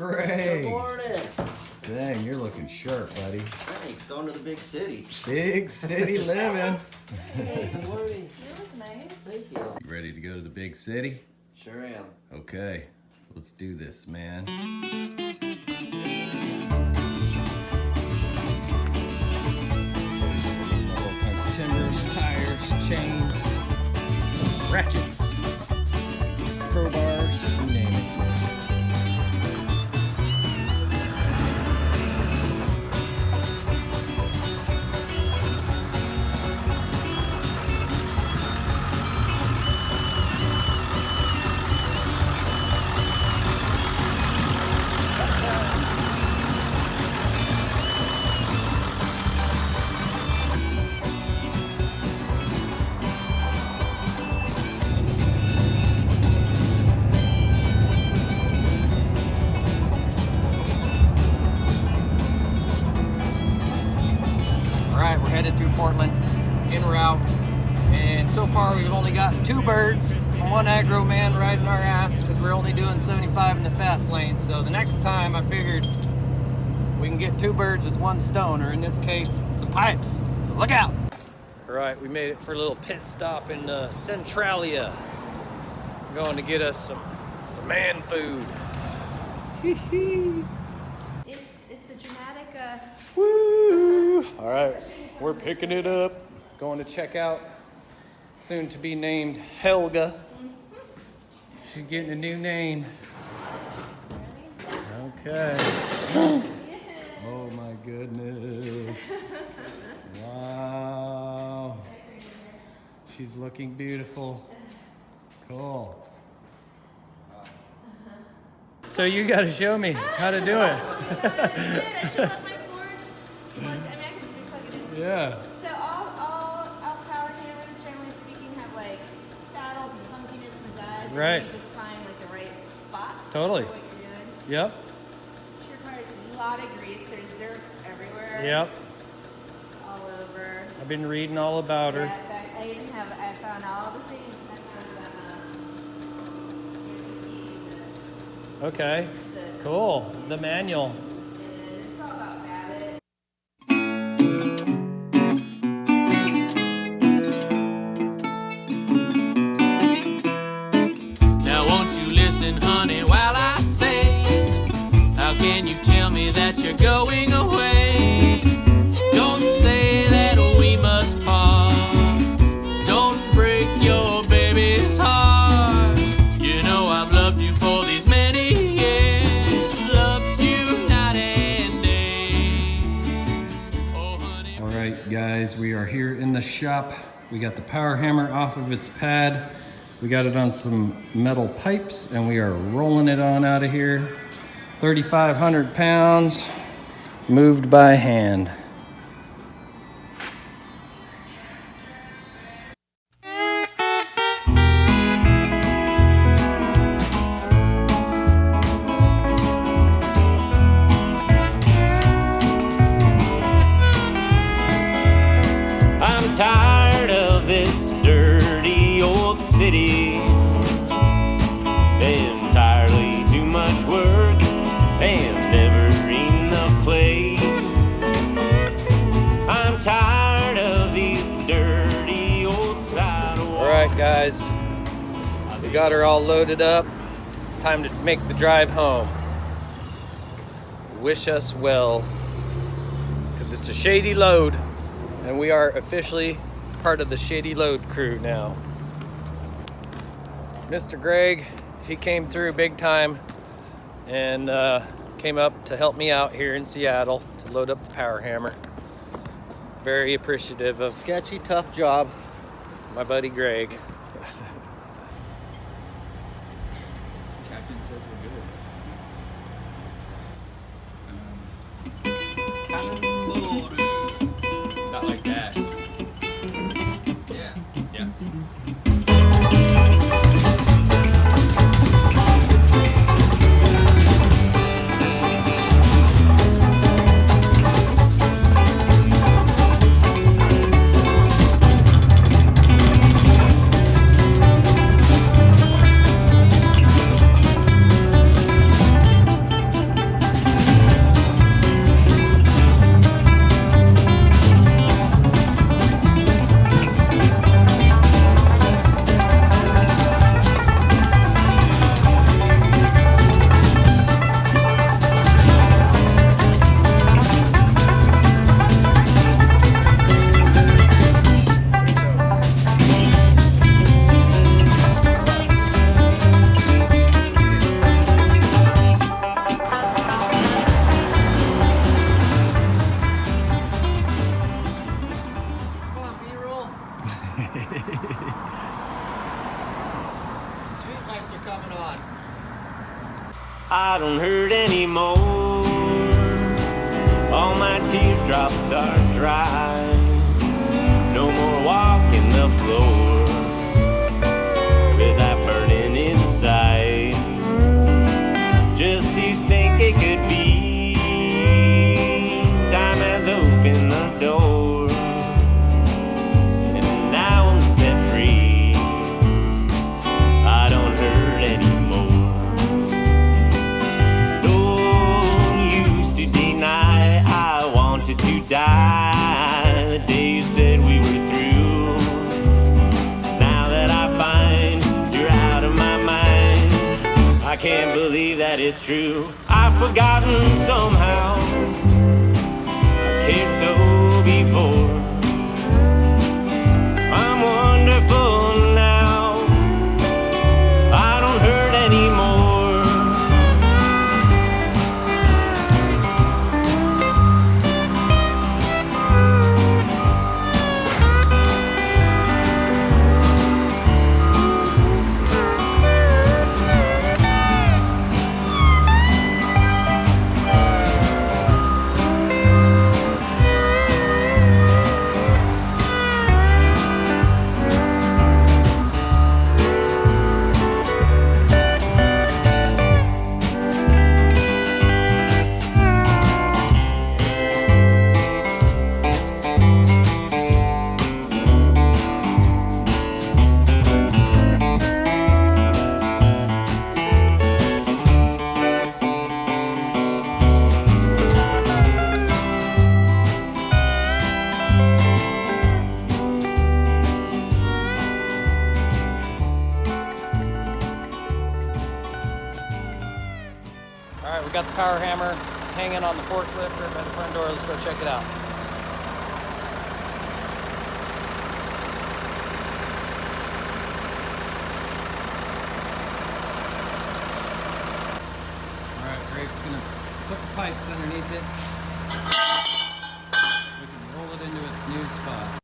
Greg. Good morning. Dang, you're looking sharp, buddy. Thanks. Going to the big city. Big city living. Hey, good morning. You look nice. Thank you. You ready to go to the big city? Sure am. Okay, let's do this, man. All kinds of timbers, tires, chains, ratchets, crowbars, you name it. Alright, we're headed through Portland, en route, and so far we've only gotten 2 birds from one aggro man riding our ass because we're only doing 75 in the fast lane. So the next time I figured we can get 2 birds with 1 stone, or in this case, some pipes. So look out! Alright, we made it for a little pit stop in Centralia. We're going to get us some man food. Hee-hee. It's a dramatic. Woo! All right, we're picking it up. Going to check out soon to be named Helga. She's getting a new name. Okay. Oh my goodness. Wow. She's looking beautiful. Cool. So you got to show me how to do it. I should let my forge plug. I mean, I can plug it in. Yeah. So all power hammers, generally speaking, have like saddles and funkiness in the guys. Right. And you just find like the right spot. Totally. For what you're doing. Yep. She requires a lot of grease. There's zerks everywhere. Yep. All over. I've been reading all about her. Yeah, I found all the things. I found Okay. Cool. The manual. it's all about rabbit. Now won't you listen, honey, while I say, how can you tell me that you're going away? Don't say that we must part. Don't break your baby's heart. You know I've loved you for these many years. Loved you night and day. Oh, honey. All right, guys, we are here in the shop. We got the power hammer off of its pad. We got it on some metal pipes, and we are rolling it on out of here. 3,500 pounds, moved by hand. I'm tired of this dirty old city. Entirely too much work and never enough play. I'm tired of these dirty old sidewalks. All right, guys, we got her all loaded up. Time to make the drive home. Wish us well, because it's a shady load, and we are officially part of the shady load crew now. Mr. Greg, he came through big time and came up to help me out here in Seattle to load up the power hammer. Very appreciative of Sketchy, tough job. my buddy Greg. Captain says we're good. Not like that. Yeah. Yeah. Street lights are coming on. I don't hurt anymore. All my teardrops are dry. No more walking the floor with that burning inside. Just to think it could be, time has opened the door, and now I'm set free. I don't hurt anymore. Don't used to deny I wanted to die the day you said we were through. Now that I find you're out of my mind, I can't believe that it's true. I've forgotten somehow I cared so before. I'm wonderful now. I don't hurt anymore. All right, we got the power hammer hanging on the forklift right by the front door. Let's go check it out. All right, Greg's gonna put the pipes underneath it. We can roll it into its new spot.